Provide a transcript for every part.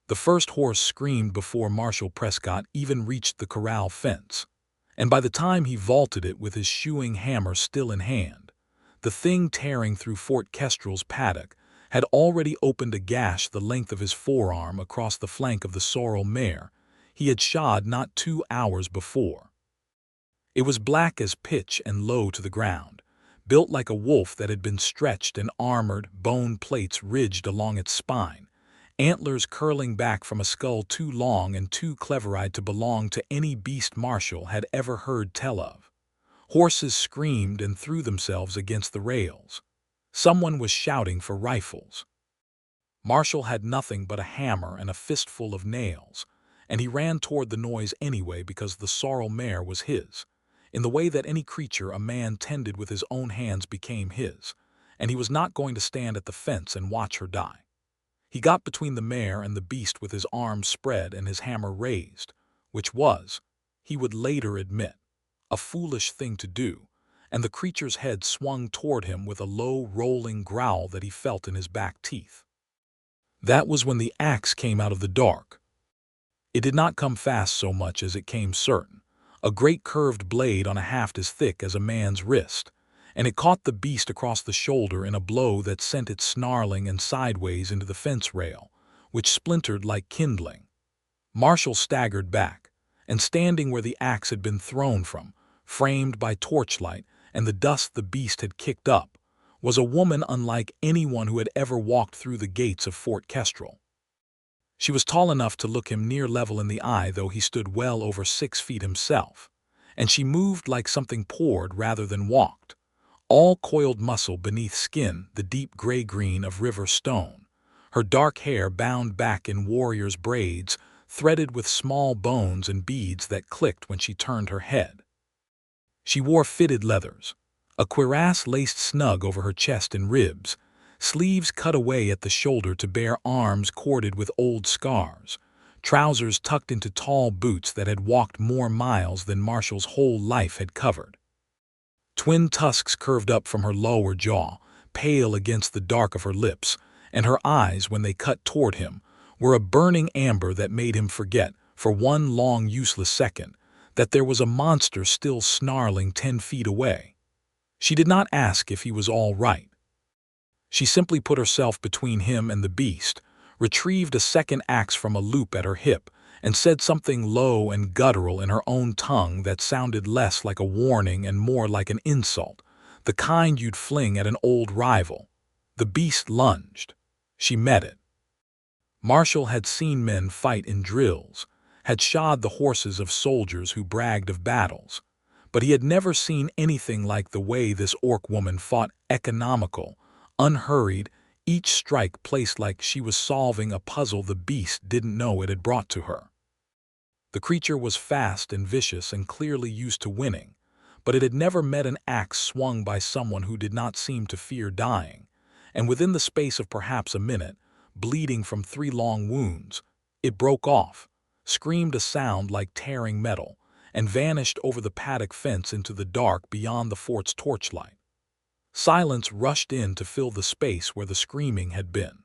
The first horse screamed before Marshal Prescott even reached the corral fence, and by the time he vaulted it with his shoeing hammer still in hand, the thing tearing through Fort Kestrel's paddock had already opened a gash the length of his forearm across the flank of the sorrel mare he had shod not 2 hours before. It was black as pitch and low to the ground, built like a wolf that had been stretched and armored, bone plates ridged along its spine, antlers curling back from a skull too long and too clever-eyed to belong to any beast Marshall had ever heard tell of. Horses screamed and threw themselves against the rails. Someone was shouting for rifles. Marshall had nothing but a hammer and a fistful of nails, and he ran toward the noise anyway because the sorrel mare was his, in the way that any creature a man tended with his own hands became his, and he was not going to stand at the fence and watch her die. He got between the mare and the beast with his arms spread and his hammer raised, which was, he would later admit, a foolish thing to do, and the creature's head swung toward him with a low, rolling growl that he felt in his back teeth. That was when the axe came out of the dark. It did not come fast so much as it came certain, a great curved blade on a haft as thick as a man's wrist, and it caught the beast across the shoulder in a blow that sent it snarling and sideways into the fence rail, which splintered like kindling. Marshall staggered back, and standing where the axe had been thrown from, framed by torchlight and the dust the beast had kicked up, was a woman unlike anyone who had ever walked through the gates of Fort Kestrel. She was tall enough to look him near level in the eye, though he stood well over 6 feet himself, and she moved like something poured rather than walked, all coiled muscle beneath skin the deep gray-green of river stone, her dark hair bound back in warrior's braids, threaded with small bones and beads that clicked when she turned her head. She wore fitted leathers, a cuirass laced snug over her chest and ribs, sleeves cut away at the shoulder to bare arms corded with old scars, trousers tucked into tall boots that had walked more miles than Marshall's whole life had covered. Twin tusks curved up from her lower jaw, pale against the dark of her lips, and her eyes, when they cut toward him, were a burning amber that made him forget, for one long useless second, that there was a monster still snarling 10 feet away. She did not ask if he was all right. She simply put herself between him and the beast, retrieved a second axe from a loop at her hip, and said something low and guttural in her own tongue that sounded less like a warning and more like an insult, the kind you'd fling at an old rival. The beast lunged. She met it. Marshall had seen men fight in drills, had shod the horses of soldiers who bragged of battles, but he had never seen anything like the way this orc woman fought, economical, unhurried, each strike placed like she was solving a puzzle the beast didn't know it had brought to her. The creature was fast and vicious and clearly used to winning, but it had never met an axe swung by someone who did not seem to fear dying, and within the space of perhaps a minute, bleeding from 3 long wounds, it broke off, screamed a sound like tearing metal, and vanished over the paddock fence into the dark beyond the fort's torchlight. Silence rushed in to fill the space where the screaming had been.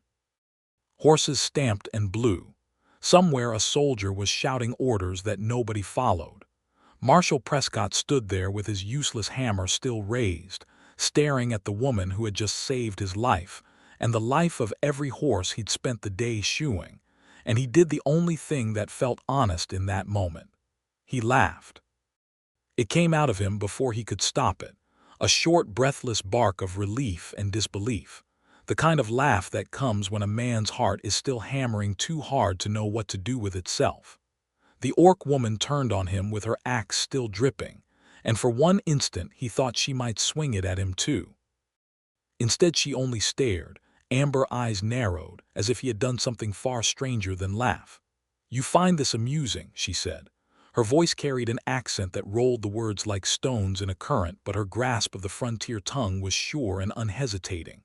Horses stamped and blew. Somewhere a soldier was shouting orders that nobody followed. Marshal Prescott stood there with his useless hammer still raised, staring at the woman who had just saved his life, and the life of every horse he'd spent the day shoeing, and he did the only thing that felt honest in that moment. He laughed. It came out of him before he could stop it, a short, breathless bark of relief and disbelief, the kind of laugh that comes when a man's heart is still hammering too hard to know what to do with itself. The orc woman turned on him with her axe still dripping, and for one instant he thought she might swing it at him too. Instead she only stared, amber eyes narrowed, as if he had done something far stranger than laugh. "You find this amusing," she said. Her voice carried an accent that rolled the words like stones in a current, but her grasp of the frontier tongue was sure and unhesitating.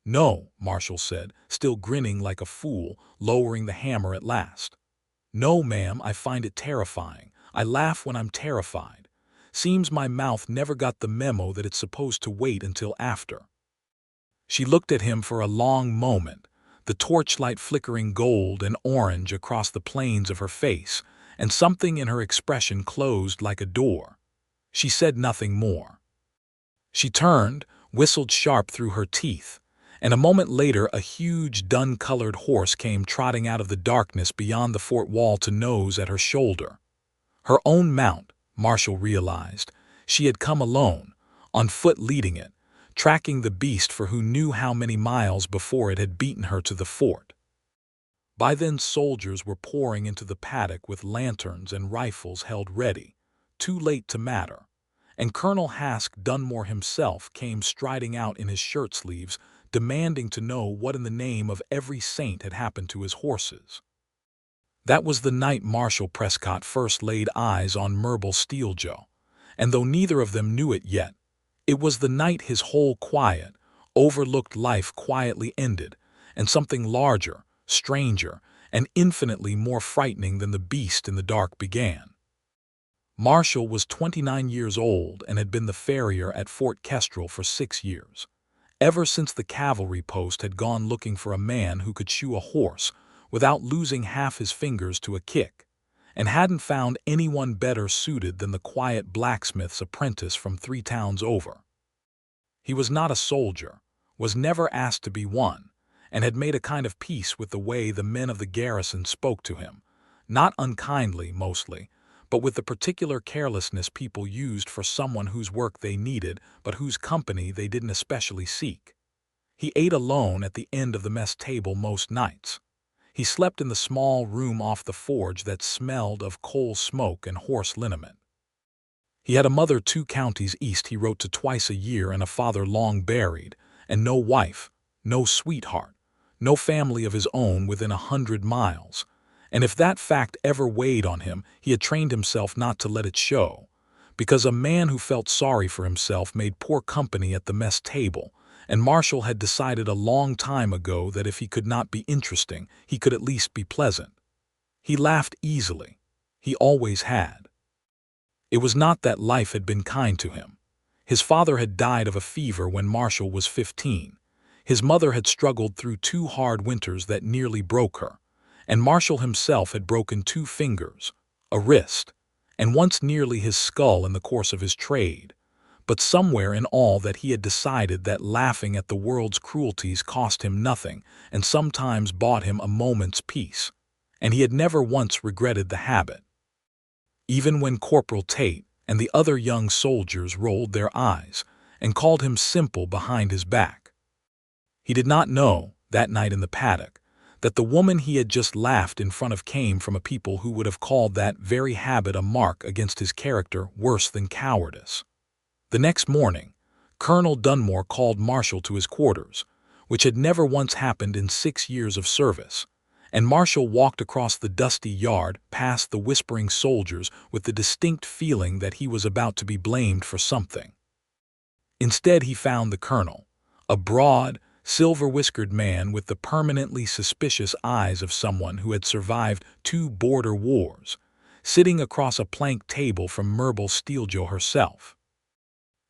"No," Marshall said, still grinning like a fool, lowering the hammer at last. "No, ma'am, I find it terrifying. I laugh when I'm terrified. Seems my mouth never got the memo that it's supposed to wait until after." She looked at him for a long moment, the torchlight flickering gold and orange across the planes of her face, and something in her expression closed like a door. She said nothing more. She turned, whistled sharp through her teeth, and a moment later a huge dun-colored horse came trotting out of the darkness beyond the fort wall to nose at her shoulder. Her own mount, Marshall realized. She had come alone, on foot leading it, tracking the beast for who knew how many miles before it had beaten her to the fort. By then soldiers were pouring into the paddock with lanterns and rifles held ready, too late to matter, and Colonel Hask Dunmore himself came striding out in his shirt-sleeves, demanding to know what in the name of every saint had happened to his horses. That was the night Marshal Prescott first laid eyes on Myrtle Steeljaw, and though neither of them knew it yet, it was the night his whole quiet, overlooked life quietly ended, and something larger, stranger, and infinitely more frightening than the beast in the dark began. Marshall was 29 years old and had been the farrier at Fort Kestrel for 6 years, ever since the cavalry post had gone looking for a man who could shoe a horse without losing half his fingers to a kick, and hadn't found anyone better suited than the quiet blacksmith's apprentice from 3 towns over. He was not a soldier, was never asked to be one, and had made a kind of peace with the way the men of the garrison spoke to him, not unkindly mostly, but with the particular carelessness people used for someone whose work they needed but whose company they didn't especially seek. He ate alone at the end of the mess table most nights. He slept in the small room off the forge that smelled of coal smoke and horse liniment. He had a mother 2 counties east he wrote to twice a year and a father long buried, and no wife, no sweetheart, no family of his own within 100 miles. And if that fact ever weighed on him, he had trained himself not to let it show, because a man who felt sorry for himself made poor company at the mess table, and Marshall had decided a long time ago that if he could not be interesting, he could at least be pleasant. He laughed easily. He always had. It was not that life had been kind to him. His father had died of a fever when Marshall was 15. His mother had struggled through 2 hard winters that nearly broke her, and Marshall himself had broken 2 fingers, a wrist, and once nearly his skull in the course of his trade. But somewhere in all that he had decided that laughing at the world's cruelties cost him nothing and sometimes bought him a moment's peace, and he had never once regretted the habit. Even when Corporal Tate and the other young soldiers rolled their eyes and called him simple behind his back. He did not know, that night in the paddock, that the woman he had just laughed in front of came from a people who would have called that very habit a mark against his character worse than cowardice. The next morning, Colonel Dunmore called Marshall to his quarters, which had never once happened in 6 years of service, and Marshall walked across the dusty yard past the whispering soldiers with the distinct feeling that he was about to be blamed for something. Instead, he found the colonel, a broad, silver-whiskered man with the permanently suspicious eyes of someone who had survived 2 border wars, sitting across a plank table from Myrtle Steeljaw herself.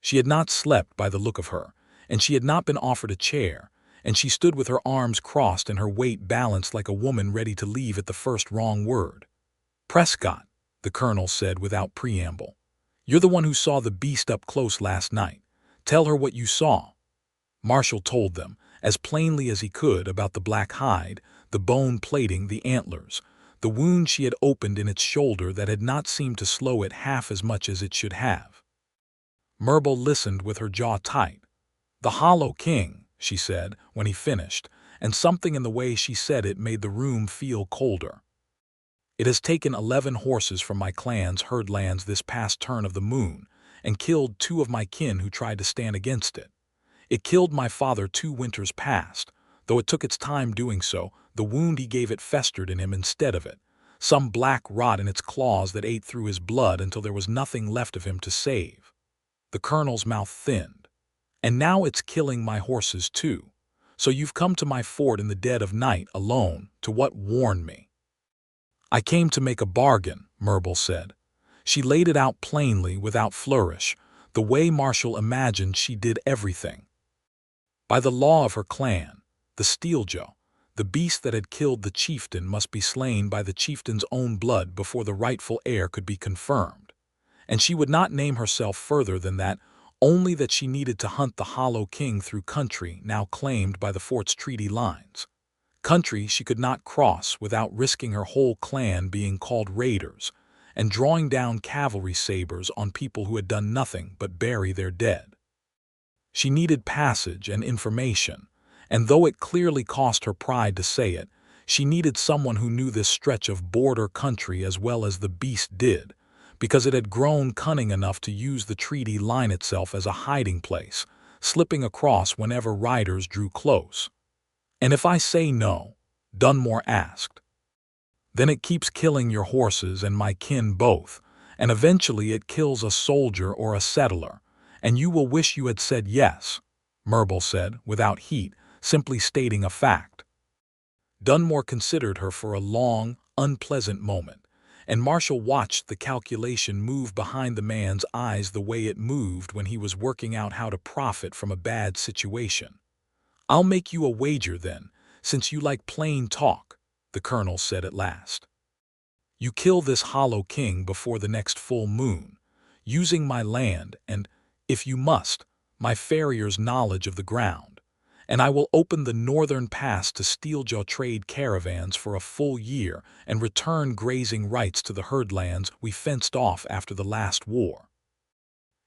She had not slept by the look of her, and she had not been offered a chair, and she stood with her arms crossed and her weight balanced like a woman ready to leave at the first wrong word. "Prescott," the colonel said without preamble, "you're the one who saw the beast up close last night. Tell her what you saw." Marshall told them, as plainly as he could, about the black hide, the bone plating, the antlers, the wound she had opened in its shoulder that had not seemed to slow it half as much as it should have. Myrtle listened with her jaw tight. "The Hollow King," she said, when he finished, and something in the way she said it made the room feel colder. "It has taken 11 horses from my clan's herdlands this past turn of the moon, and killed 2 of my kin who tried to stand against it. It killed my father 2 winters past. Though it took its time doing so, the wound he gave it festered in him instead of it, some black rot in its claws that ate through his blood until there was nothing left of him to save." The colonel's mouth thinned. "And now it's killing my horses too. So you've come to my fort in the dead of night alone to what warned me." "I came to make a bargain," Myrtle said. She laid it out plainly, without flourish, the way Marshall imagined she did everything. By the law of her clan, the Steeljaw, The beast that had killed the chieftain must be slain by the chieftain's own blood before the rightful heir could be confirmed. And she would not name herself further than that, only that she needed to hunt the Hollow King through country now claimed by the fort's treaty lines. Country she could not cross without risking her whole clan being called raiders and drawing down cavalry sabers on people who had done nothing but bury their dead. She needed passage and information, and though it clearly cost her pride to say it, she needed someone who knew this stretch of border country as well as the beast did, because it had grown cunning enough to use the treaty line itself as a hiding place, slipping across whenever riders drew close. "And if I say no?" Dunmore asked. "Then it keeps killing your horses and my kin both, and eventually it kills a soldier or a settler, and you will wish you had said yes," Merble said, without heat, simply stating a fact. Dunmore considered her for a long, unpleasant moment, and Marshall watched the calculation move behind the man's eyes the way it moved when he was working out how to profit from a bad situation. "I'll make you a wager then, since you like plain talk," the colonel said at last. "You kill this Hollow King before the next full moon, using my land and, if you must, my farrier's knowledge of the ground, and I will open the northern pass to steeljaw trade caravans for a full year and return grazing rights to the herdlands we fenced off after the last war.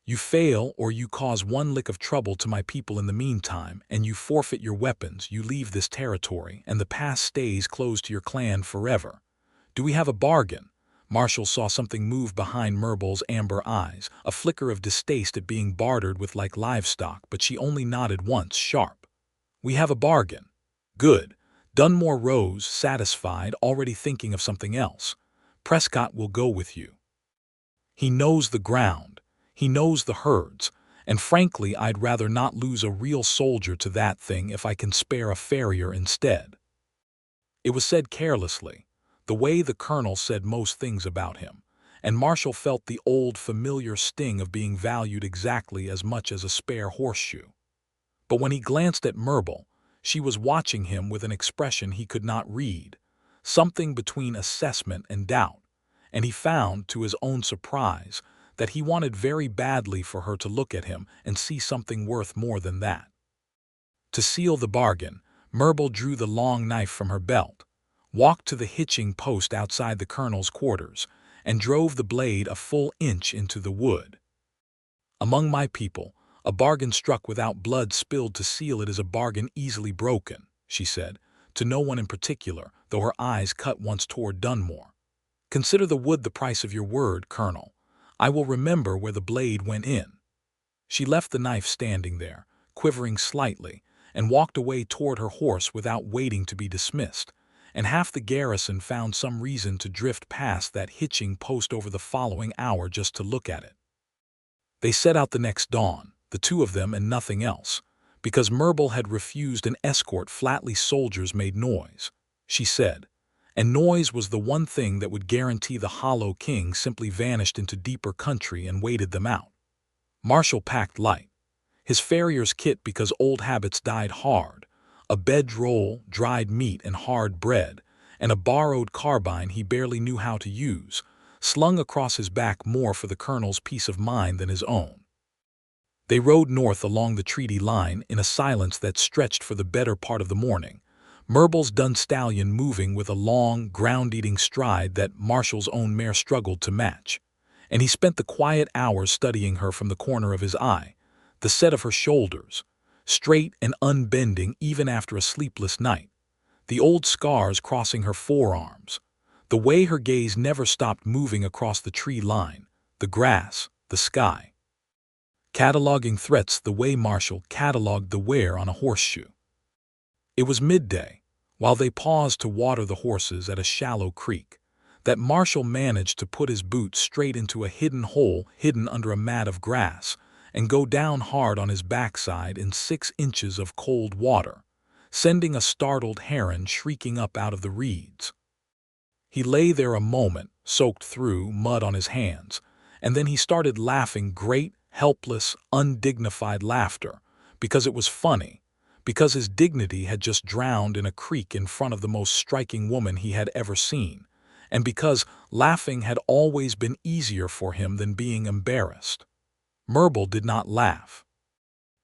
You fail or you cause one lick of trouble to my people in the meantime, and you forfeit your weapons, you leave this territory, and the pass stays closed to your clan forever. Do we have a bargain?" Marshall saw something move behind Merble's amber eyes, a flicker of distaste at being bartered with like livestock, but she only nodded once, sharp. "We have a bargain." "Good." Dunmore rose, satisfied, already thinking of something else. "Prescott will go with you. He knows the ground. He knows the herds, and frankly I'd rather not lose a real soldier to that thing if I can spare a farrier instead." It was said carelessly, the way the colonel said most things about him, and Marshall felt the old familiar sting of being valued exactly as much as a spare horseshoe. But when he glanced at Merble, she was watching him with an expression he could not read, something between assessment and doubt, and he found, to his own surprise, that he wanted very badly for her to look at him and see something worth more than that. To seal the bargain, Merble drew the long knife from her belt, walked to the hitching post outside the colonel's quarters, and drove the blade a full inch into the wood. "Among my people, a bargain struck without blood spilled to seal it is a bargain easily broken," she said, to no one in particular, though her eyes cut once toward Dunmore. "Consider the wood the price of your word, Colonel. I will remember where the blade went in." She left the knife standing there, quivering slightly, and walked away toward her horse without waiting to be dismissed, and half the garrison found some reason to drift past that hitching post over the following hour just to look at it. They set out the next dawn, the two of them and nothing else, because Merble had refused an escort. Flatly soldiers made noise, she said, and noise was the one thing that would guarantee the Hollow King simply vanished into deeper country and waited them out. Marshall packed light, his farrier's kit because old habits died hard, a bedroll, dried meat and hard bread, and a borrowed carbine he barely knew how to use, slung across his back more for the colonel's peace of mind than his own. They rode north along the treaty line in a silence that stretched for the better part of the morning, Merble's dun stallion moving with a long, ground-eating stride that Marshall's own mare struggled to match, and he spent the quiet hours studying her from the corner of his eye, the set of her shoulders, straight and unbending even after a sleepless night, the old scars crossing her forearms, the way her gaze never stopped moving across the tree line, the grass, the sky. Cataloging threats the way Marshall cataloged the wear on a horseshoe. It was midday, while they paused to water the horses at a shallow creek, that Marshall managed to put his boot straight into a hidden hole hidden under a mat of grass and go down hard on his backside in 6 inches of cold water, sending a startled heron shrieking up out of the reeds. He lay there a moment, soaked through, mud on his hands, and then he started laughing, great, helpless, undignified laughter, because it was funny, because his dignity had just drowned in a creek in front of the most striking woman he had ever seen, and because laughing had always been easier for him than being embarrassed. Myrtle did not laugh.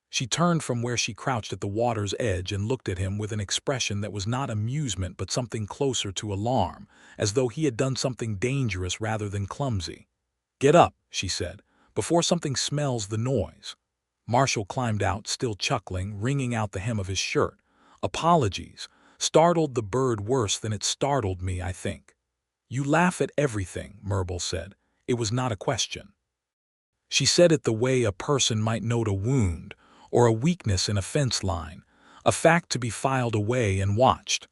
She turned from where she crouched at the water's edge and looked at him with an expression that was not amusement but something closer to alarm, as though he had done something dangerous rather than clumsy. "Get up," she said, "before something smells the noise." Marshall climbed out, still chuckling, wringing out the hem of his shirt. "Apologies. Startled the bird worse than it startled me, I think." "You laugh at everything," Myrtle said. It was not a question. She said it the way a person might note a wound or a weakness in a fence line, a fact to be filed away and watched.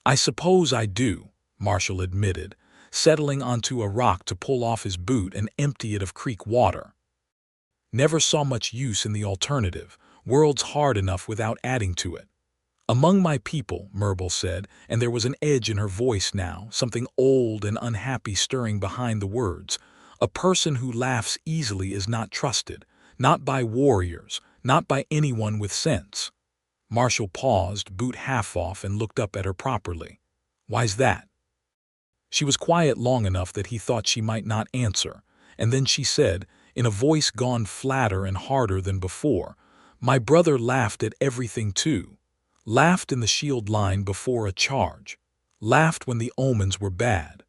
"I suppose I do," Marshall admitted, settling onto a rock to pull off his boot and empty it of creek water. "Never saw much use in the alternative. World's hard enough without adding to it." "Among my people," Myrtle said, and there was an edge in her voice now, something old and unhappy stirring behind the words. "A person who laughs easily is not trusted, not by warriors, not by anyone with sense." Marshall paused, boot half off, and looked up at her properly. "Why's that?" She was quiet long enough that he thought she might not answer, and then she said, in a voice gone flatter and harder than before, "My brother laughed at everything too. Laughed in the shield line before a charge. Laughed when the omens were bad.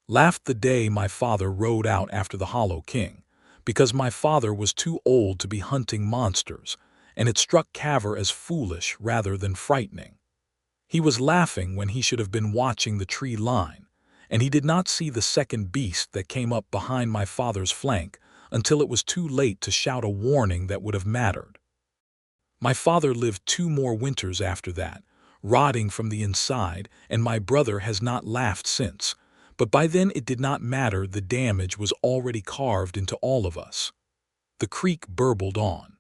Laughed the day my father rode out after the Hollow King, because my father was too old to be hunting monsters, and it struck Caver as foolish rather than frightening. He was laughing when he should have been watching the tree line, and he did not see the second beast that came up behind my father's flank until it was too late to shout a warning that would have mattered. My father lived 2 more winters after that, rotting from the inside, and my brother has not laughed since, but by then it did not matter, the damage was already carved into all of us." The creek burbled on.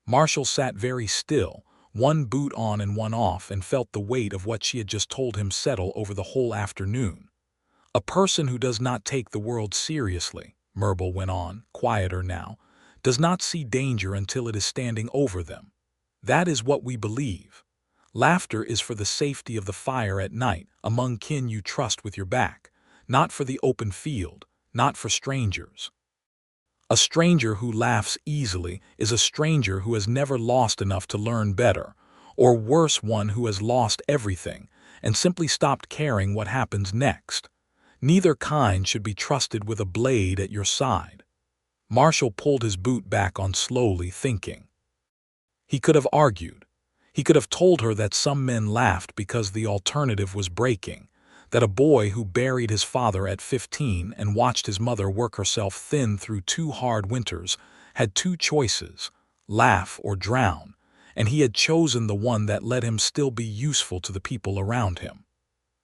Marshall sat very still, one boot on and one off, and felt the weight of what she had just told him settle over the whole afternoon. "A person who does not take the world seriously," Myrtle went on, quieter now, "does not see danger until it is standing over them. That is what we believe. Laughter is for the safety of the fire at night, among kin you trust with your back, not for the open field, not for strangers. A stranger who laughs easily is a stranger who has never lost enough to learn better, or worse, one who has lost everything and simply stopped caring what happens next. Neither kind should be trusted with a blade at your side." Marshall pulled his boot back on slowly, thinking. He could have argued. He could have told her that some men laughed because the alternative was breaking, that a boy who buried his father at 15 and watched his mother work herself thin through 2 hard winters had 2 choices, laugh or drown, and he had chosen the one that let him still be useful to the people around him.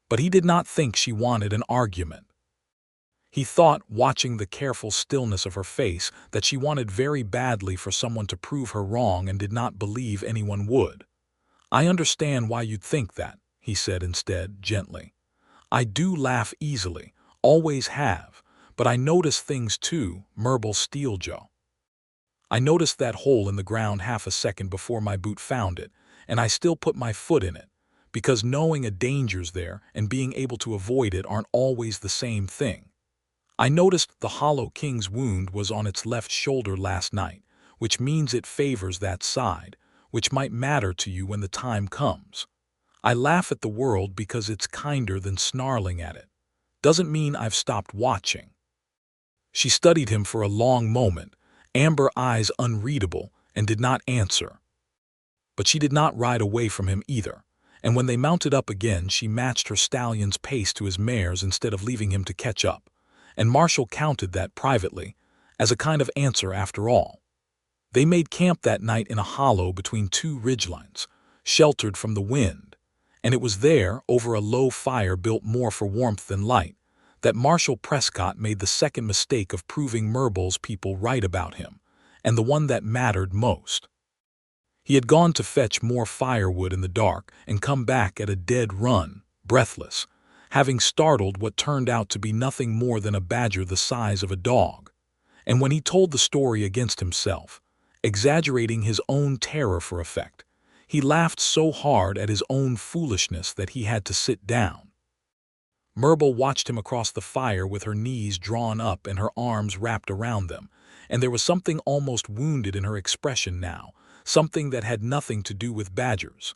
But he did not think she wanted an argument. He thought, watching the careful stillness of her face, that she wanted very badly for someone to prove her wrong and did not believe anyone would. "I understand why you'd think that," he said instead, gently. "I do laugh easily, always have, but I notice things too, Myrtle Steeljaw. I noticed that hole in the ground half a second before my boot found it, and I still put my foot in it, because knowing a danger's there and being able to avoid it aren't always the same thing. I noticed the Hollow King's wound was on its left shoulder last night, which means it favors that side, which might matter to you when the time comes. I laugh at the world because it's kinder than snarling at it. Doesn't mean I've stopped watching." She studied him for a long moment, amber eyes unreadable, and did not answer. But she did not ride away from him either, and when they mounted up again she matched her stallion's pace to his mare's instead of leaving him to catch up, and Marshall counted that privately, as a kind of answer after all. They made camp that night in a hollow between 2 ridgelines, sheltered from the wind, and it was there, over a low fire built more for warmth than light, that Marshall Prescott made the second mistake of proving Myrtle's people right about him, and the one that mattered most. He had gone to fetch more firewood in the dark and come back at a dead run, breathless, having startled what turned out to be nothing more than a badger the size of a dog. And when he told the story against himself, exaggerating his own terror for effect, He laughed so hard at his own foolishness that he had to sit down. Myrtle watched him across the fire with her knees drawn up and her arms wrapped around them, and there was something almost wounded in her expression now, something that had nothing to do with badgers.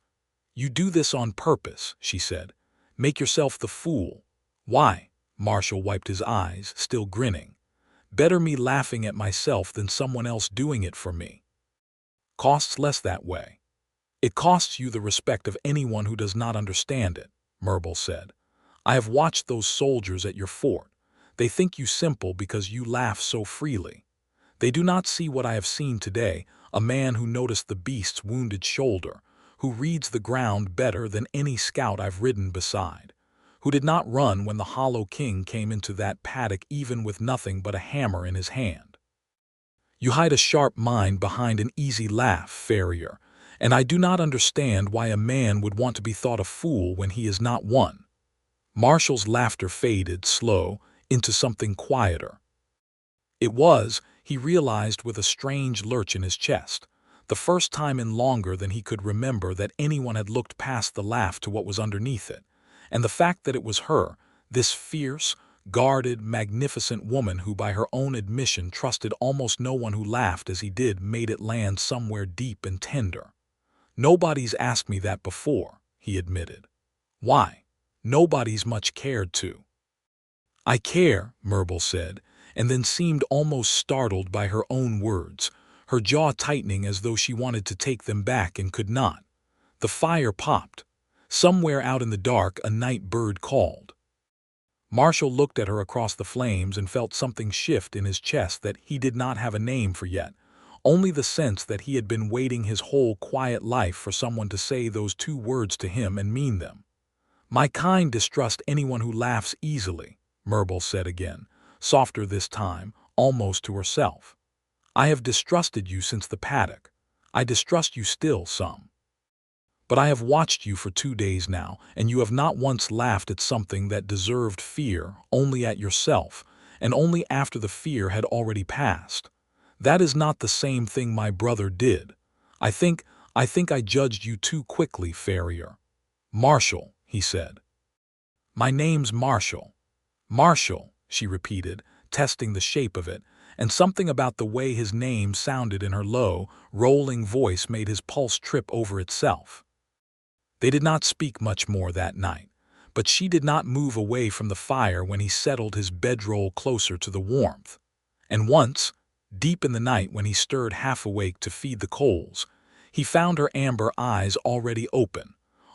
"You do this on purpose," she said. "Make yourself the fool." "Why?" Marshall wiped his eyes, still grinning. "Better me laughing at myself than someone else doing it for me. Costs less that way." "It costs you the respect of anyone who does not understand it," Myrtle said. "I have watched those soldiers at your fort. They think you simple because you laugh so freely. They do not see what I have seen today, a man who noticed the beast's wounded shoulder, who reads the ground better than any scout I've ridden beside, who did not run when the Hollow King came into that paddock even with nothing but a hammer in his hand. You hide a sharp mind behind an easy laugh, farrier, and I do not understand why a man would want to be thought a fool when he is not one." Marshall's laughter faded, slow, into something quieter. It was, he realized with a strange lurch in his chest, the first time in longer than he could remember that anyone had looked past the laugh to what was underneath it, and the fact that it was her, this fierce, guarded, magnificent woman who by her own admission trusted almost no one who laughed as he did, made it land somewhere deep and tender. "Nobody's asked me that before," he admitted. "Why? Nobody's much cared to." "I care," Myrtle said, and then seemed almost startled by her own words, her jaw tightening as though she wanted to take them back and could not. The fire popped. Somewhere out in the dark a night bird called. Marshall looked at her across the flames and felt something shift in his chest that he did not have a name for yet, only the sense that he had been waiting his whole quiet life for someone to say those two words to him and mean them. "My kind distrust anyone who laughs easily," Myrtle said again, softer this time, almost to herself. "I have distrusted you since the paddock. I distrust you still some. But I have watched you for 2 days now, and you have not once laughed at something that deserved fear, only at yourself, and only after the fear had already passed. That is not the same thing my brother did. I think I judged you too quickly, farrier." "Marshall," he said. "My name's Marshall." "Marshall," she repeated, testing the shape of it, and something about the way his name sounded in her low, rolling voice made his pulse trip over itself. They did not speak much more that night, but she did not move away from the fire when he settled his bedroll closer to the warmth. And once, deep in the night when he stirred half awake to feed the coals, he found her amber eyes already open,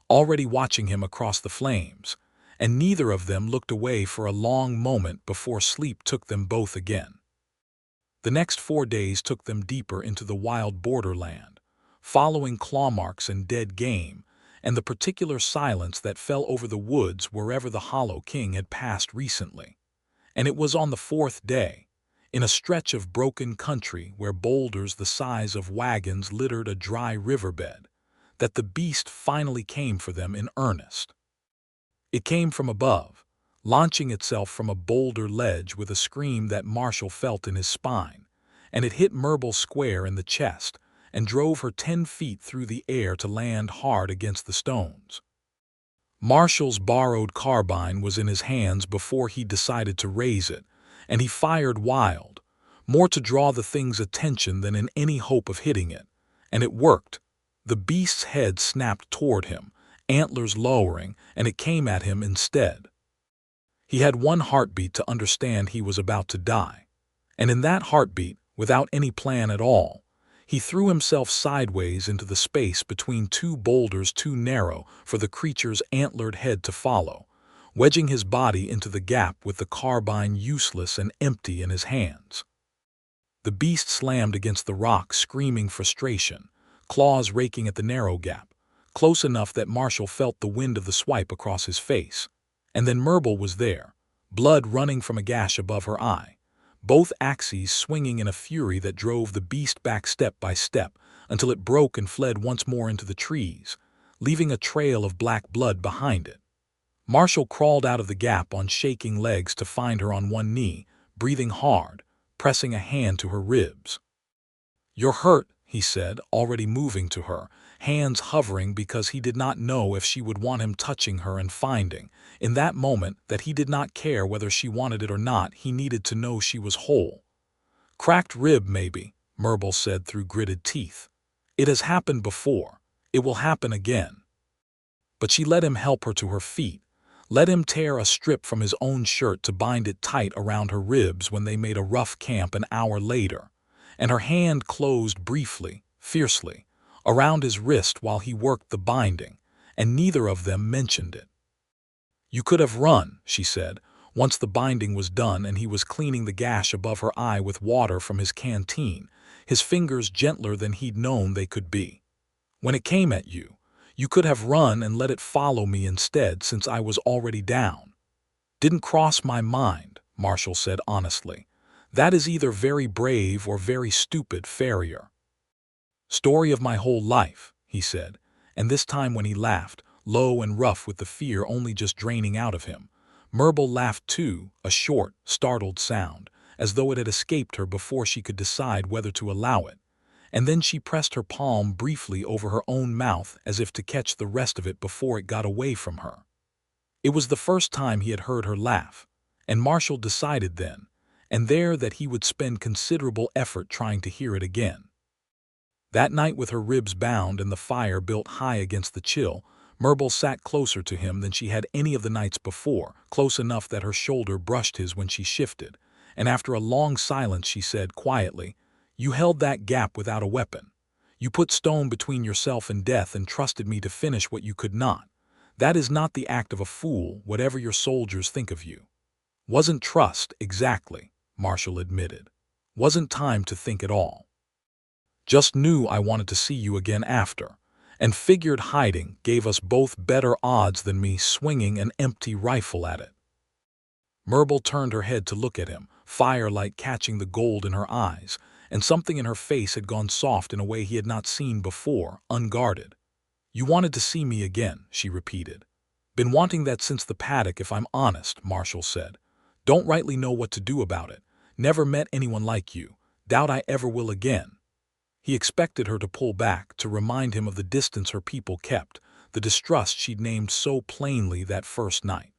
already watching him across the flames, and neither of them looked away for a long moment before sleep took them both again. The next 4 days took them deeper into the wild borderland, following claw marks and dead game, and the particular silence that fell over the woods wherever the Hollow King had passed recently. And it was on the 4th day, in a stretch of broken country where boulders the size of wagons littered a dry riverbed, that the beast finally came for them in earnest. It came from above, launching itself from a boulder ledge with a scream that Marshall felt in his spine, and it hit Myrtle square in the chest and drove her 10 feet through the air to land hard against the stones. Marshall's borrowed carbine was in his hands before he decided to raise it, and he fired wild, more to draw the thing's attention than in any hope of hitting it, and it worked. The beast's head snapped toward him, antlers lowering, and it came at him instead. He had one heartbeat to understand he was about to die, and in that heartbeat, without any plan at all, he threw himself sideways into the space between 2 boulders too narrow for the creature's antlered head to follow, wedging his body into the gap with the carbine useless and empty in his hands. The beast slammed against the rock, screaming frustration, claws raking at the narrow gap, close enough that Marshall felt the wind of the swipe across his face. And then Myrtle was there, blood running from a gash above her eye, both axes swinging in a fury that drove the beast back step by step until it broke and fled once more into the trees, leaving a trail of black blood behind it. Marshall crawled out of the gap on shaking legs to find her on one knee, breathing hard, pressing a hand to her ribs. "You're hurt," he said, already moving to her, hands hovering because he did not know if she would want him touching her, and finding, in that moment, that he did not care whether she wanted it or not. He needed to know she was whole. "Cracked rib, maybe," Myrtle said through gritted teeth. "It has happened before. It will happen again." But she let him help her to her feet, let him tear a strip from his own shirt to bind it tight around her ribs when they made a rough camp an hour later, and her hand closed briefly, fiercely, around his wrist while he worked the binding, and neither of them mentioned it. "You could have run," she said, once the binding was done and he was cleaning the gash above her eye with water from his canteen, his fingers gentler than he'd known they could be. "When it came at you, you could have run and let it follow me instead, since I was already down." "Didn't cross my mind," Marshall said honestly. "That is either very brave or very stupid, farrier." "Story of my whole life," he said, and this time when he laughed, low and rough with the fear only just draining out of him, Myrtle laughed too, a short, startled sound, as though it had escaped her before she could decide whether to allow it, and then she pressed her palm briefly over her own mouth as if to catch the rest of it before it got away from her. It was the first time he had heard her laugh, and Marshall decided then and there that he would spend considerable effort trying to hear it again. That night, with her ribs bound and the fire built high against the chill, Myrtle sat closer to him than she had any of the nights before, close enough that her shoulder brushed his when she shifted, and after a long silence she said quietly, "You held that gap without a weapon. You put stone between yourself and death and trusted me to finish what you could not. That is not the act of a fool, whatever your soldiers think of you." "Wasn't trust, exactly," Marshall admitted. "Wasn't time to think at all. Just knew I wanted to see you again after, and figured hiding gave us both better odds than me swinging an empty rifle at it." Myrtle turned her head to look at him, firelight catching the gold in her eyes, and something in her face had gone soft in a way he had not seen before, unguarded. "You wanted to see me again," she repeated. "Been wanting that since the paddock, if I'm honest," Marshall said. "Don't rightly know what to do about it. Never met anyone like you. Doubt I ever will again." He expected her to pull back, to remind him of the distance her people kept, the distrust she'd named so plainly that first night.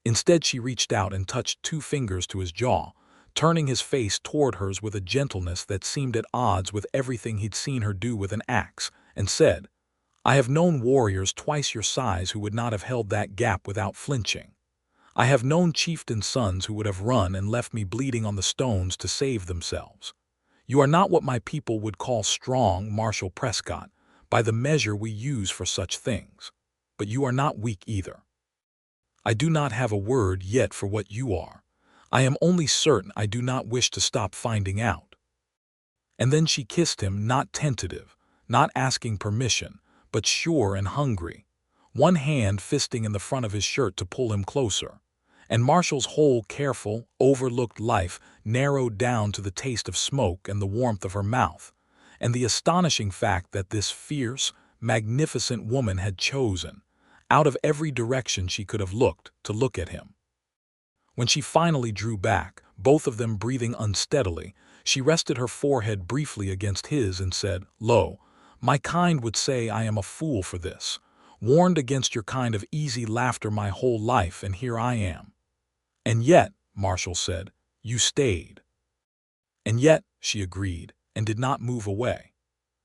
Instead, she reached out and touched 2 fingers to his jaw, turning his face toward hers with a gentleness that seemed at odds with everything he'd seen her do with an axe, and said, "I have known warriors twice your size who would not have held that gap without flinching. I have known chieftain sons who would have run and left me bleeding on the stones to save themselves. You are not what my people would call strong, Marshall Prescott, by the measure we use for such things. But you are not weak either. I do not have a word yet for what you are. I am only certain I do not wish to stop finding out." And then she kissed him, not tentative, not asking permission, but sure and hungry, one hand fisting in the front of his shirt to pull him closer. And Marshall's whole careful, overlooked life narrowed down to the taste of smoke and the warmth of her mouth, and the astonishing fact that this fierce, magnificent woman had chosen, out of every direction she could have looked, to look at him. When she finally drew back, both of them breathing unsteadily, she rested her forehead briefly against his and said, "Lo, my kind would say I am a fool for this, warned against your kind of easy laughter my whole life, and here I am." "And yet," Marshall said, "you stayed." "And yet," she agreed, and did not move away.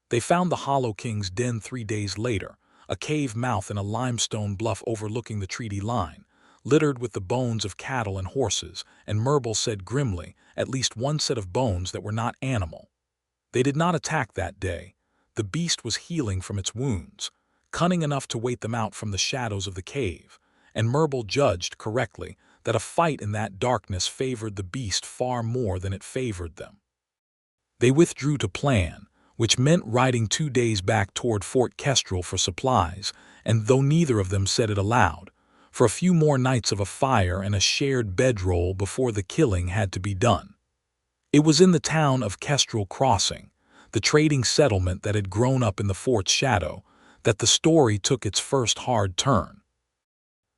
They found the Hollow King's den 3 days later, a cave mouth in a limestone bluff overlooking the treaty line, littered with the bones of cattle and horses, and Myrtle said grimly, at least one set of bones that were not animal. They did not attack that day. The beast was healing from its wounds, cunning enough to wait them out from the shadows of the cave, and Myrtle judged correctly that a fight in that darkness favored the beast far more than it favored them. They withdrew to plan, which meant riding 2 days back toward Fort Kestrel for supplies, and though neither of them said it aloud, for a few more nights of a fire and a shared bedroll before the killing had to be done. It was in the town of Kestrel Crossing, the trading settlement that had grown up in the fort's shadow, that the story took its first hard turn.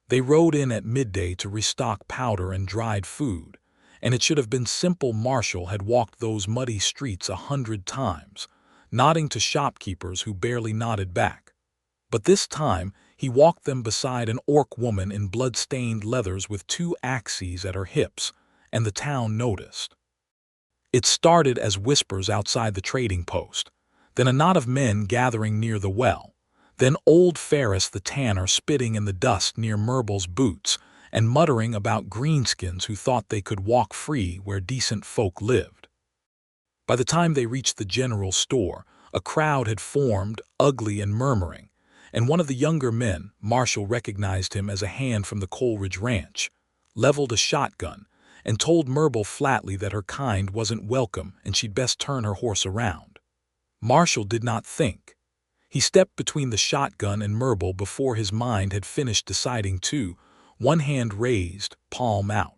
They rode in at midday to restock powder and dried food, and it should have been simple. Marshall had walked those muddy streets 100 times, nodding to shopkeepers who barely nodded back. But this time, he walked them beside an orc woman in blood-stained leathers with 2 axes at her hips, and the town noticed. It started as whispers outside the trading post, then a knot of men gathering near the well, then old Ferris the tanner spitting in the dust near Merble's boots and muttering about greenskins who thought they could walk free where decent folk lived. By the time they reached the general store, a crowd had formed, ugly and murmuring, and one of the younger men, Marshall recognized him as a hand from the Coleridge Ranch, leveled a shotgun and told Merble flatly that her kind wasn't welcome and she'd best turn her horse around. Marshall did not think. He stepped between the shotgun and Merble before his mind had finished deciding to, one hand raised, palm out.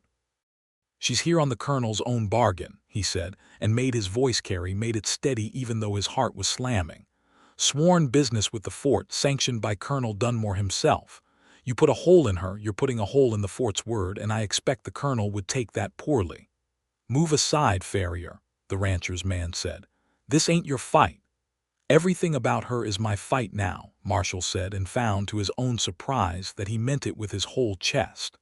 "She's here on the colonel's own bargain," he said, and made it steady even though his heart was slamming. "Sworn business with the fort, sanctioned by Colonel Dunmore himself. You put a hole in her, you're putting a hole in the fort's word, and I expect the colonel would take that poorly." "Move aside, farrier," the rancher's man said. "This ain't your fight." "Everything about her is my fight now," Marshall said, and found to his own surprise that he meant it with his whole chest.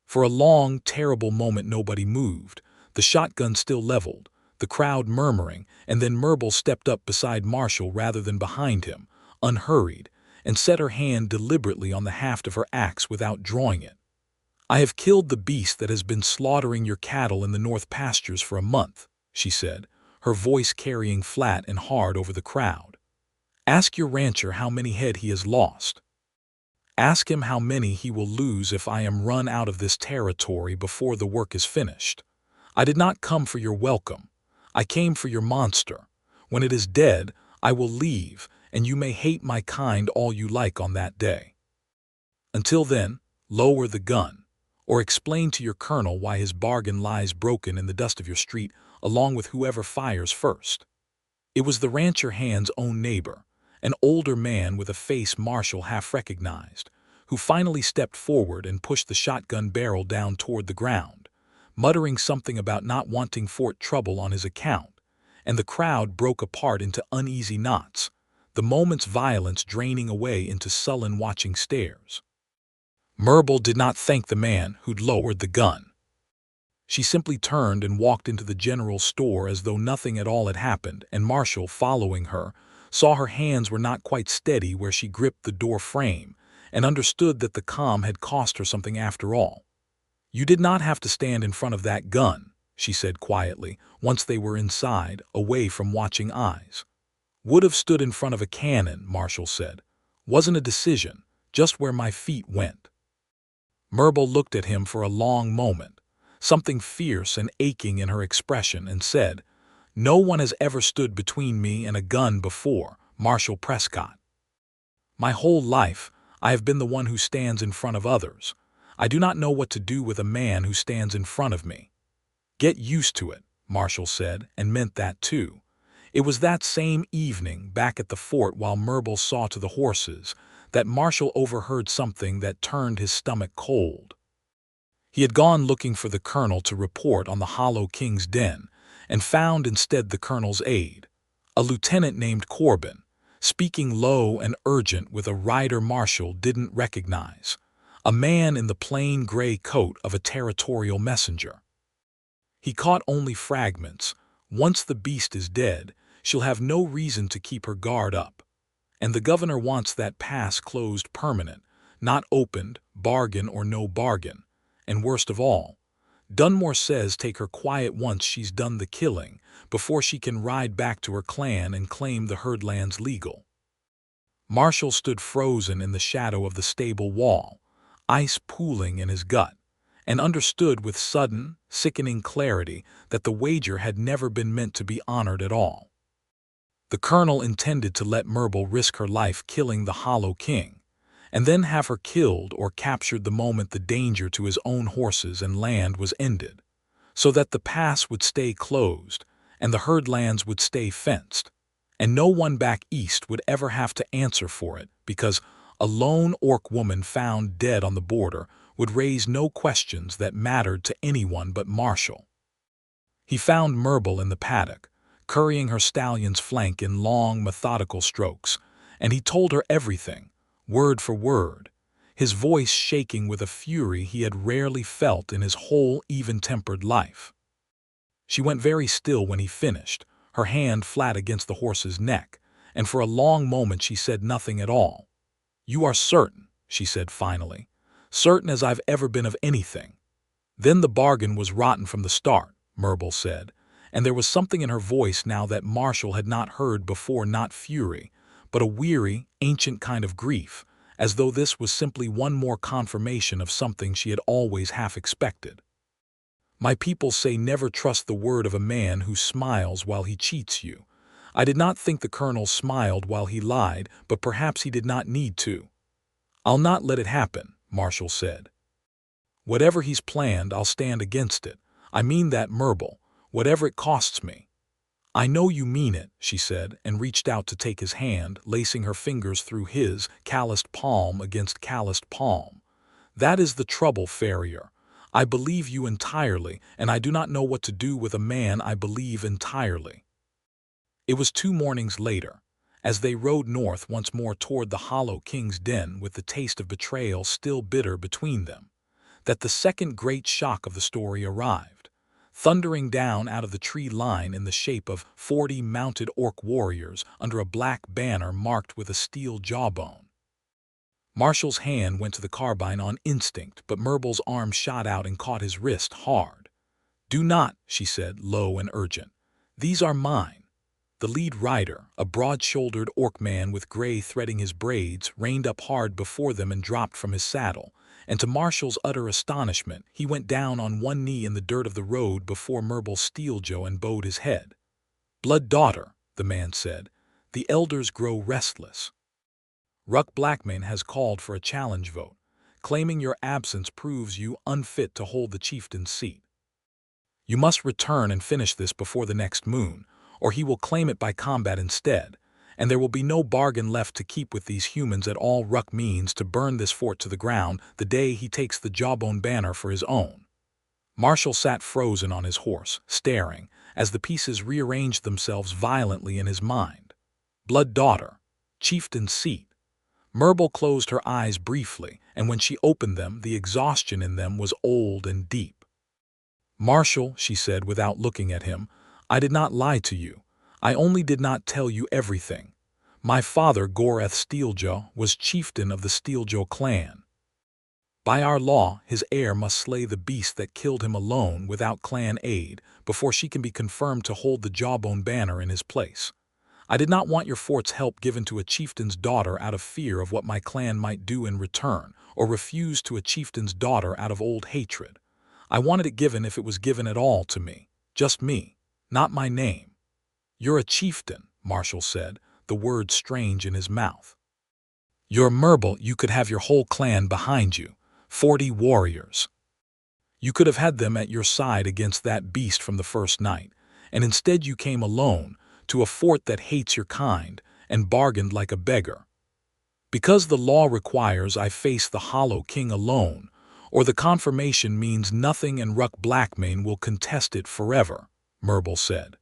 For a long, terrible moment nobody moved, the shotgun still leveled, the crowd murmuring, and then Merble stepped up beside Marshall rather than behind him, unhurried, and set her hand deliberately on the haft of her axe without drawing it. "I have killed the beast that has been slaughtering your cattle in the north pastures for a month," she said, her voice carrying flat and hard over the crowd. "Ask your rancher how many head he has lost. Ask him how many he will lose if I am run out of this territory before the work is finished. I did not come for your welcome. I came for your monster. When it is dead, I will leave, and you may hate my kind all you like on that day. Until then, lower the gun, or explain to your colonel why his bargain lies broken in the dust of your street along with whoever fires first." It was the rancher hand's own neighbor, an older man with a face Marshall half recognized, who finally stepped forward and pushed the shotgun barrel down toward the ground, muttering something about not wanting fort trouble on his account, and the crowd broke apart into uneasy knots, the moment's violence draining away into sullen watching stares. Merble did not thank the man who'd lowered the gun. She simply turned and walked into the general store as though nothing at all had happened, and Marshall, following her, saw her hands were not quite steady where she gripped the door frame, and understood that the calm had cost her something after all. "You did not have to stand in front of that gun," she said quietly, once they were inside, away from watching eyes. "Would have stood in front of a cannon," Marshall said. "Wasn't a decision, just where my feet went." Merble looked at him for a long moment, something fierce and aching in her expression, and said, "No one has ever stood between me and a gun before, Marshall Prescott. My whole life, I have been the one who stands in front of others. I do not know what to do with a man who stands in front of me." "Get used to it," Marshall said, and meant that too. It was that same evening, back at the fort while Merble saw to the horses, that Marshall overheard something that turned his stomach cold. He had gone looking for the colonel to report on the Hollow King's den, and found instead the colonel's aide, a lieutenant named Corbin, speaking low and urgent with a rider Marshall didn't recognize, a man in the plain gray coat of a territorial messenger. He caught only fragments. "Once the beast is dead, she'll have no reason to keep her guard up. And the governor wants that pass closed permanent, not opened, bargain or no bargain. And worst of all, Dunmore says take her quiet once she's done the killing, before she can ride back to her clan and claim the herd lands legal." Marshall stood frozen in the shadow of the stable wall, ice pooling in his gut, and understood with sudden, sickening clarity that the wager had never been meant to be honored at all. The colonel intended to let Merble risk her life killing the Hollow King, and then have her killed or captured the moment the danger to his own horses and land was ended, so that the pass would stay closed and the herd lands would stay fenced, and no one back east would ever have to answer for it, because a lone orc woman found dead on the border would raise no questions that mattered to anyone but Marshall. He found Merble in the paddock, currying her stallion's flank in long, methodical strokes, and he told her everything, word for word, his voice shaking with a fury he had rarely felt in his whole even-tempered life. She went very still when he finished, her hand flat against the horse's neck, and for a long moment she said nothing at all. "You are certain," she said finally, "certain as I've ever been of anything." "Then the bargain was rotten from the start," Myrtle said, and there was something in her voice now that Marshall had not heard before, not fury, but a weary, ancient kind of grief, as though this was simply one more confirmation of something she had always half expected. "My people say never trust the word of a man who smiles while he cheats you. I did not think the colonel smiled while he lied, but perhaps he did not need to." "I'll not let it happen," Marshall said. "Whatever he's planned, I'll stand against it. I mean that, Myrtle, whatever it costs me." "I know you mean it," she said, and reached out to take his hand, lacing her fingers through his, calloused palm against calloused palm. "That is the trouble, farrier. I believe you entirely, and I do not know what to do with a man I believe entirely." It was 2 mornings later, as they rode north once more toward the hollow king's den with the taste of betrayal still bitter between them, that the second great shock of the story arrived, thundering down out of the tree line in the shape of 40 mounted orc warriors under a black banner marked with a steel jawbone. Marshall's hand went to the carbine on instinct, but Myrtle's arm shot out and caught his wrist hard. "Do not," she said, low and urgent. "These are mine." The lead rider, a broad-shouldered orc man with gray threading his braids, reined up hard before them and dropped from his saddle, and to Marshall's utter astonishment, he went down on one knee in the dirt of the road before Myrtle Steeljaw and bowed his head. "Blood daughter," the man said, "the elders grow restless. Ruck Blackmane has called for a challenge vote, claiming your absence proves you unfit to hold the chieftain's seat. You must return and finish this before the next moon, or he will claim it by combat instead, and there will be no bargain left to keep with these humans at all. Ruck means to burn this fort to the ground the day he takes the jawbone banner for his own." Marshall sat frozen on his horse, staring, as the pieces rearranged themselves violently in his mind. Blood daughter, chieftain's seat. Myrtle closed her eyes briefly, and when she opened them, the exhaustion in them was old and deep. "Marshall," she said without looking at him, "I did not lie to you. I only did not tell you everything. My father, Goreth Steeljaw, was chieftain of the Steeljaw clan. By our law, his heir must slay the beast that killed him alone without clan aid before she can be confirmed to hold the jawbone banner in his place. I did not want your fort's help given to a chieftain's daughter out of fear of what my clan might do in return, or refused to a chieftain's daughter out of old hatred. I wanted it given if it was given at all to me, just me, not my name." "You're a chieftain," Marshall said, the word strange in his mouth. "You're Myrtle, you could have your whole clan behind you, 40 warriors. You could have had them at your side against that beast from the first night, and instead you came alone, to a fort that hates your kind, and bargained like a beggar. Because the law requires I face the Hollow King alone, or the confirmation means nothing and Ruck Blackmane will contest it forever," Myrtle said.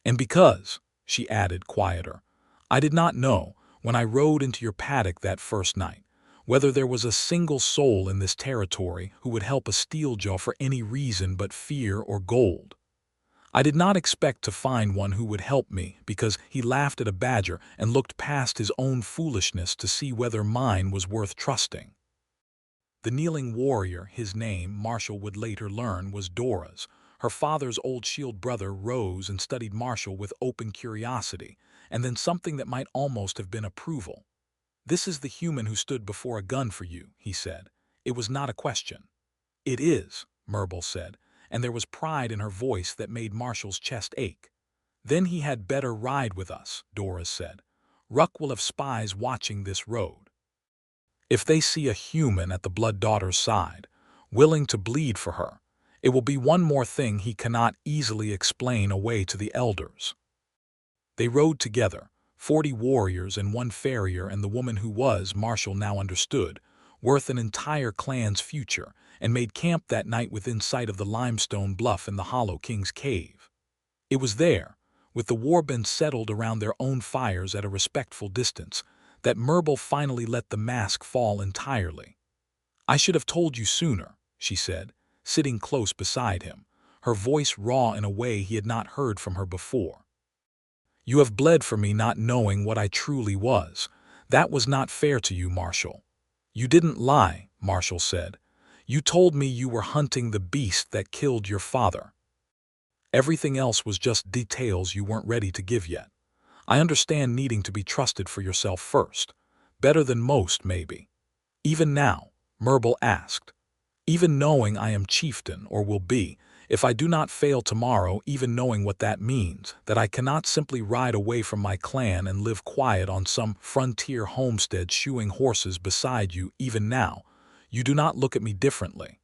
"And because," she added, quieter, "I did not know, when I rode into your paddock that first night, whether there was a single soul in this territory who would help a Steeljaw for any reason but fear or gold. I did not expect to find one who would help me because he laughed at a badger and looked past his own foolishness to see whether mine was worth trusting." The kneeling warrior, his name, Marshall would later learn, was Dora's. Her father's old shield brother rose and studied Marshall with open curiosity, and then something that might almost have been approval. "This is the human who stood before a gun for you," he said. "It was not a question." "It is," Myrtle said, and there was pride in her voice that made Marshall's chest ache. "Then he had better ride with us," Dora said. "Ruck will have spies watching this road. If they see a human at the blood daughter's side, willing to bleed for her, it will be one more thing he cannot easily explain away to the elders." They rode together, 40 warriors and 1 farrier, and the woman who was, Marshall now understood, worth an entire clan's future, and made camp that night within sight of the limestone bluff in the Hollow King's cave. It was there, with the warband settled around their own fires at a respectful distance, that Myrtle finally let the mask fall entirely. "I should have told you sooner," she said, sitting close beside him, her voice raw in a way he had not heard from her before. "You have bled for me not knowing what I truly was. That was not fair to you, Marshal." "You didn't lie," Marshal said. "You told me you were hunting the beast that killed your father. Everything else was just details you weren't ready to give yet. I understand needing to be trusted for yourself first. Better than most, maybe." "Even now?" Myrtle asked. "Even knowing I am chieftain, or will be, if I do not fail tomorrow, even knowing what that means, that I cannot simply ride away from my clan and live quiet on some frontier homestead shoeing horses beside you, even now, you do not look at me differently."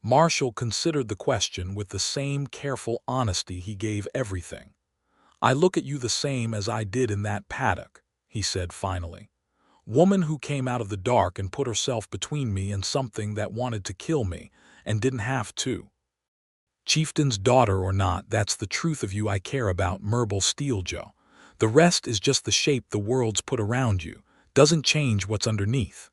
Marshall considered the question with the same careful honesty he gave everything. "I look at you the same as I did in that paddock," he said finally. "Woman who came out of the dark and put herself between me and something that wanted to kill me, and didn't have to. Chieftain's daughter or not, that's the truth of you I care about, Myrtle Steeljaw. The rest is just the shape the world's put around you, doesn't change what's underneath."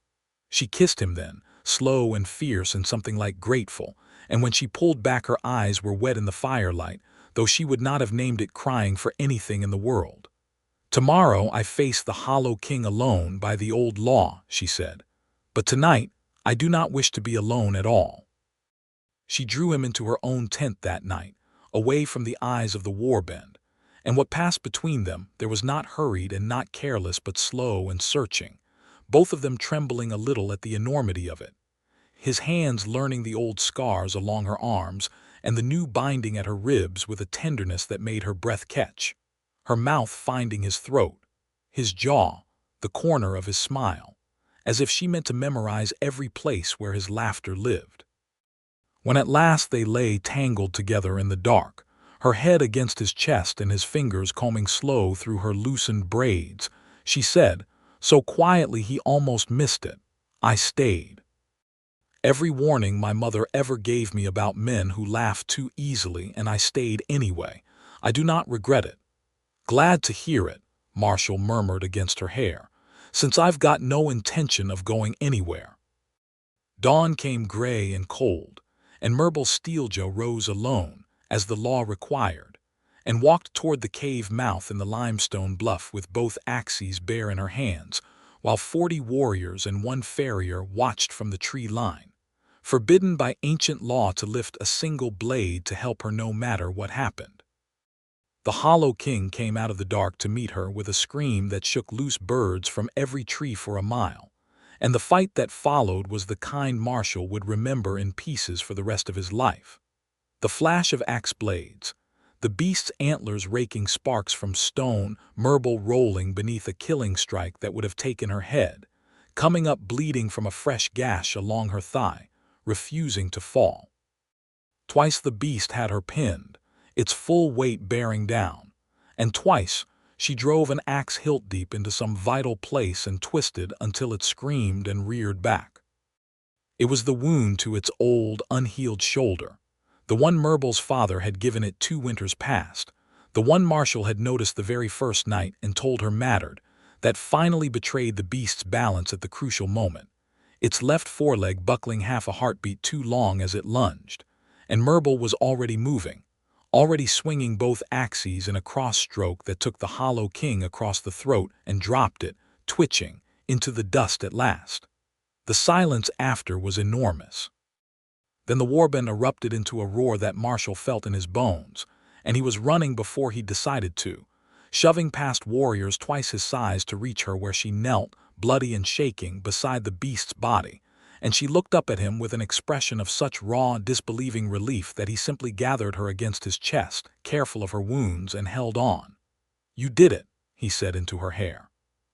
She kissed him then, slow and fierce and something like grateful, and when she pulled back her eyes were wet in the firelight, though she would not have named it crying for anything in the world. "Tomorrow I face the Hollow King alone by the old law," she said. "But tonight I do not wish to be alone at all." She drew him into her own tent that night, away from the eyes of the warband, and what passed between them there was not hurried and not careless but slow and searching, both of them trembling a little at the enormity of it. His hands learning the old scars along her arms and the new binding at her ribs with a tenderness that made her breath catch, her mouth finding his throat, his jaw, the corner of his smile, as if she meant to memorize every place where his laughter lived. When at last they lay tangled together in the dark, her head against his chest and his fingers combing slow through her loosened braids, she said, so quietly he almost missed it, "I stayed. Every warning my mother ever gave me about men who laugh too easily, and I stayed anyway. I do not regret it." "Glad to hear it," Marshall murmured against her hair, "since I've got no intention of going anywhere." Dawn came gray and cold, and Myrtle Steeljaw rose alone, as the law required, and walked toward the cave mouth in the limestone bluff with both axes bare in her hands, while 40 warriors and 1 farrier watched from the tree line, forbidden by ancient law to lift a single blade to help her no matter what happened. The Hollow King came out of the dark to meet her with a scream that shook loose birds from every tree for a mile, and the fight that followed was the kind Marshall would remember in pieces for the rest of his life. The flash of axe blades, the beast's antlers raking sparks from stone, Myrtle rolling beneath a killing strike that would have taken her head, coming up bleeding from a fresh gash along her thigh, refusing to fall. Twice the beast had her pinned, its full weight bearing down, and twice she drove an axe hilt deep into some vital place and twisted until it screamed and reared back. It was the wound to its old, unhealed shoulder, the one Myrtle's father had given it 2 winters past, the one Marshall had noticed the very first night and told her mattered, that finally betrayed the beast's balance at the crucial moment, its left foreleg buckling half a heartbeat too long as it lunged, and Myrtle was already moving, already swinging both axes in a cross-stroke that took the Hollow King across the throat and dropped it, twitching, into the dust at last. The silence after was enormous. Then the warband erupted into a roar that Marshall felt in his bones, and he was running before he decided to, shoving past warriors twice his size to reach her where she knelt, bloody and shaking, beside the beast's body, and she looked up at him with an expression of such raw, disbelieving relief that he simply gathered her against his chest, careful of her wounds, and held on. "You did it," he said into her hair.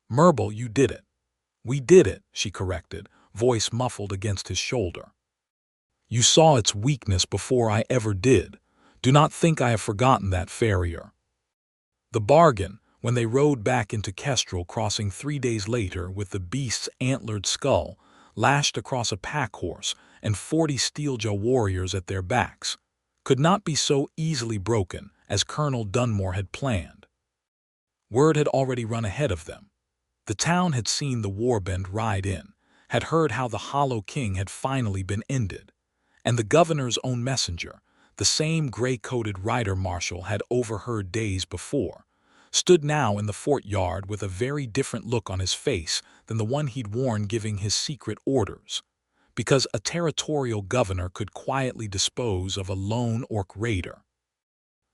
"Myrtle, you did it." "We did it," she corrected, voice muffled against his shoulder. "You saw its weakness before I ever did. Do not think I have forgotten that, farrier." The bargain, when they rode back into Kestrel, crossing 3 days later with the beast's antlered skull lashed across a pack horse and 40 Steeljaw warriors at their backs, could not be so easily broken as Colonel Dunmore had planned. Word had already run ahead of them. The town had seen the warband ride in, had heard how the Hollow King had finally been ended, and the governor's own messenger, the same gray-coated rider-marshal had overheard days before, stood now in the fort yard with a very different look on his face than the one he'd worn giving his secret orders, because a territorial governor could quietly dispose of a lone orc raider.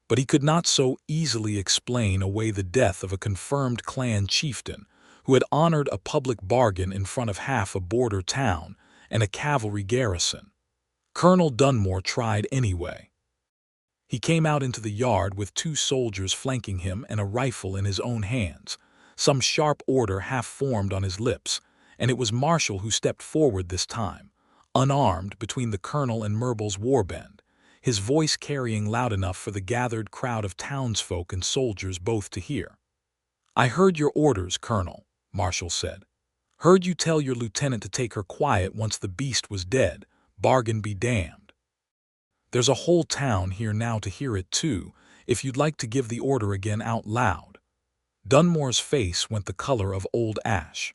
But he could not so easily explain away the death of a confirmed clan chieftain who had honored a public bargain in front of half a border town and a cavalry garrison. Colonel Dunmore tried anyway. He came out into the yard with 2 soldiers flanking him and a rifle in his own hands, some sharp order half-formed on his lips, and it was Marshall who stepped forward this time, unarmed between the colonel and Merbal's warband, his voice carrying loud enough for the gathered crowd of townsfolk and soldiers both to hear. "I heard your orders, Colonel," Marshall said. "Heard you tell your lieutenant to take her quiet once the beast was dead, bargain be damned. There's a whole town here now to hear it too, if you'd like to give the order again out loud." Dunmore's face went the color of old ash.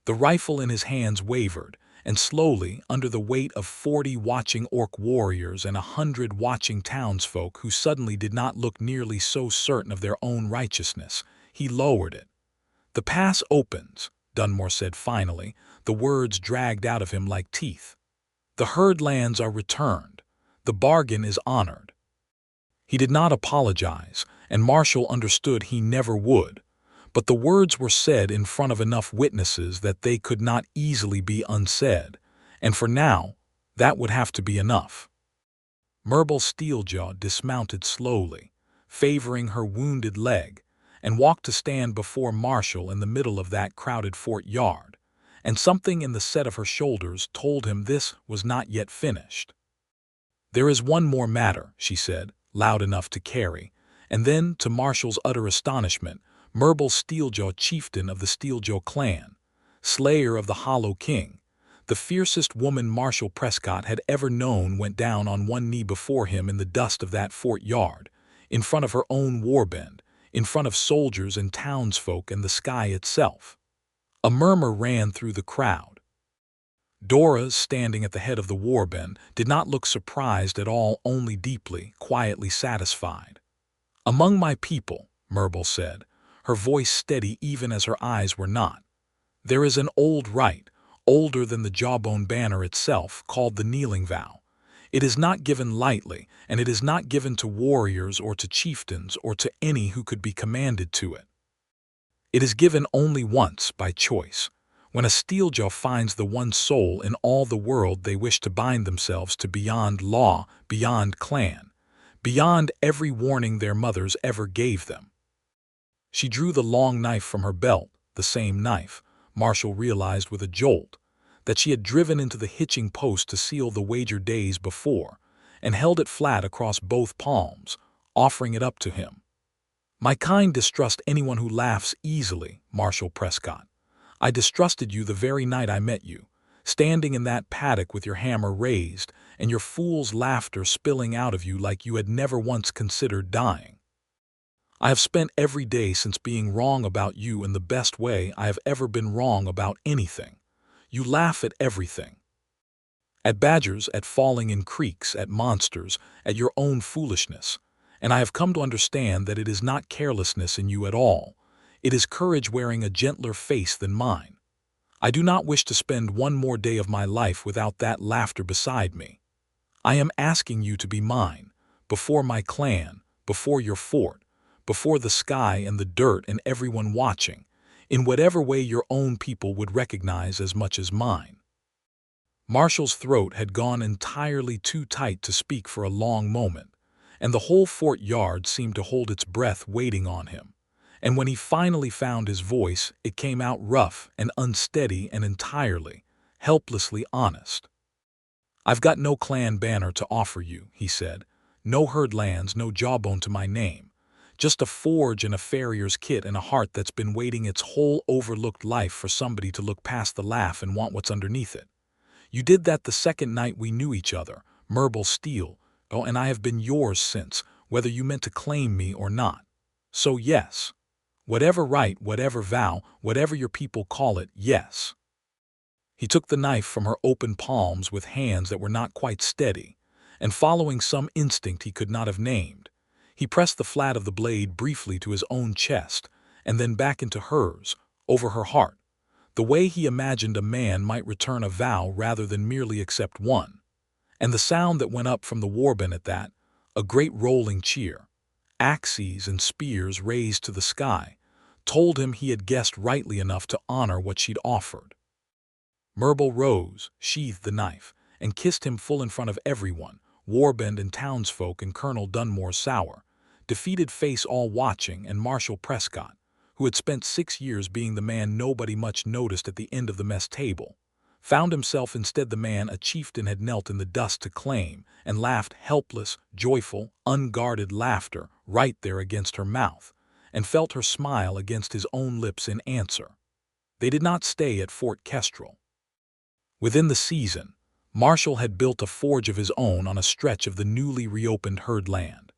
The rifle in his hands wavered, and slowly, under the weight of 40 watching orc warriors and 100 watching townsfolk who suddenly did not look nearly so certain of their own righteousness, he lowered it. "The pass opens," Dunmore said finally, the words dragged out of him like teeth. "The herd lands are returned. The bargain is honored." He did not apologize, and Marshall understood he never would, but the words were said in front of enough witnesses that they could not easily be unsaid, and for now, that would have to be enough. Merbal Steeljaw dismounted slowly, favoring her wounded leg, and walked to stand before Marshall in the middle of that crowded fort yard, and something in the set of her shoulders told him this was not yet finished. "There is one more matter," she said, loud enough to carry, and then, to Marshall's utter astonishment, Merbal Steeljaw, chieftain of the Steeljaw clan, slayer of the Hollow King, the fiercest woman Marshal Prescott had ever known, went down on one knee before him in the dust of that fort yard, in front of her own warband, in front of soldiers and townsfolk and the sky itself. A murmur ran through the crowd. Dora, standing at the head of the warband, did not look surprised at all, only deeply, quietly satisfied. "Among my people," Merbal said, her voice steady even as her eyes were not, "there is an old rite, older than the Jawbone banner itself, called the kneeling vow. It is not given lightly, and it is not given to warriors or to chieftains or to any who could be commanded to it. It is given only once, by choice, when a Steeljaw finds the one soul in all the world they wish to bind themselves to beyond law, beyond clan, beyond every warning their mothers ever gave them." She drew the long knife from her belt, the same knife, Marshall realized with a jolt, that she had driven into the hitching post to seal the wager days before, and held it flat across both palms, offering it up to him. "My kind distrust anyone who laughs easily, Marshal Prescott. I distrusted you the very night I met you, standing in that paddock with your hammer raised and your fool's laughter spilling out of you like you had never once considered dying. I have spent every day since being wrong about you in the best way I have ever been wrong about anything. You laugh at everything. At badgers, at falling in creeks, at monsters, at your own foolishness. And I have come to understand that it is not carelessness in you at all. It is courage wearing a gentler face than mine. I do not wish to spend one more day of my life without that laughter beside me. I am asking you to be mine, before my clan, before your fort, before the sky and the dirt and everyone watching, in whatever way your own people would recognize as much as mine." Marshall's throat had gone entirely too tight to speak for a long moment, and the whole fort yard seemed to hold its breath waiting on him. And when he finally found his voice, it came out rough and unsteady and entirely, helplessly honest. "I've got no clan banner to offer you," he said. "No herd lands, no jawbone to my name. Just a forge and a farrier's kit and a heart that's been waiting its whole overlooked life for somebody to look past the laugh and want what's underneath it. You did that the second night we knew each other, Merbal Steel, and I have been yours since, whether you meant to claim me or not. So yes. Whatever right, whatever vow, whatever your people call it, yes." He took the knife from her open palms with hands that were not quite steady, and following some instinct he could not have named, he pressed the flat of the blade briefly to his own chest, and then back into hers, over her heart, the way he imagined a man might return a vow rather than merely accept one. And the sound that went up from the warband at that, a great rolling cheer, axes and spears raised to the sky, told him he had guessed rightly enough to honor what she'd offered. Myrtle rose, sheathed the knife, and kissed him full in front of everyone, warband and townsfolk and Colonel Dunmore Sour, defeated face all watching, and Marshal Prescott, who had spent 6 years being the man nobody much noticed at the end of the mess table, found himself instead the man a chieftain had knelt in the dust to claim, and laughed helpless, joyful, unguarded laughter right there against her mouth, and felt her smile against his own lips in answer. They did not stay at Fort Kestrel. Within the season, Marshall had built a forge of his own on a stretch of the newly reopened herd land,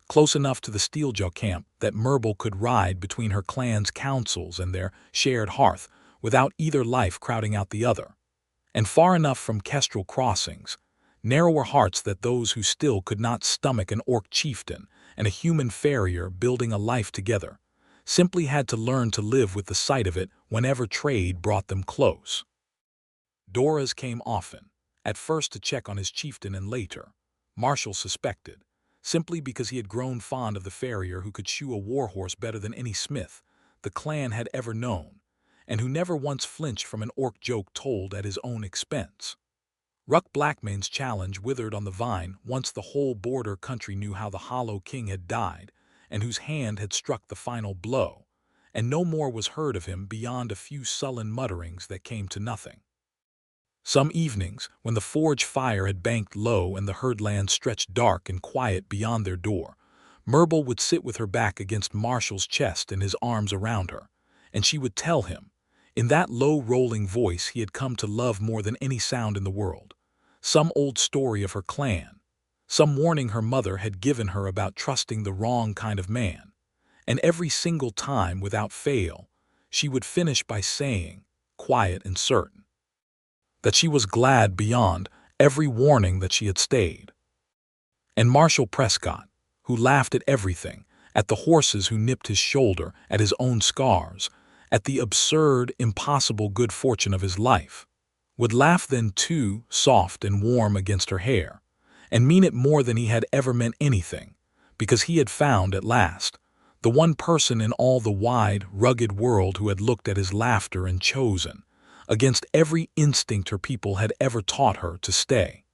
close enough to the Steeljaw camp that Myrtle could ride between her clan's councils and their shared hearth without either life crowding out the other, and far enough from Kestrel crossings, narrower hearts that those who still could not stomach an orc chieftain and a human farrier building a life together simply had to learn to live with the sight of it whenever trade brought them close. Doras came often, at first to check on his chieftain and later, Marshall suspected, simply because he had grown fond of the farrier who could shoe a warhorse better than any smith the clan had ever known, and who never once flinched from an orc joke told at his own expense. Ruck Blackmane's challenge withered on the vine once the whole border country knew how the Hollow King had died and whose hand had struck the final blow, and no more was heard of him beyond a few sullen mutterings that came to nothing. Some evenings, when the forge fire had banked low and the herdland stretched dark and quiet beyond their door, Myrtle would sit with her back against Marshall's chest and his arms around her, and she would tell him, in that low rolling voice he had come to love more than any sound in the world, some old story of her clan, some warning her mother had given her about trusting the wrong kind of man, and every single time, without fail, she would finish by saying, quiet and certain, that she was glad beyond every warning that she had stayed. And Marshal Prescott, who laughed at everything, at the horses who nipped his shoulder, at his own scars, at the absurd, impossible good fortune of his life, would laugh then too, soft and warm against her hair, and mean it more than he had ever meant anything, because he had found at last the one person in all the wide, rugged world who had looked at his laughter and chosen, against every instinct her people had ever taught her, to stay.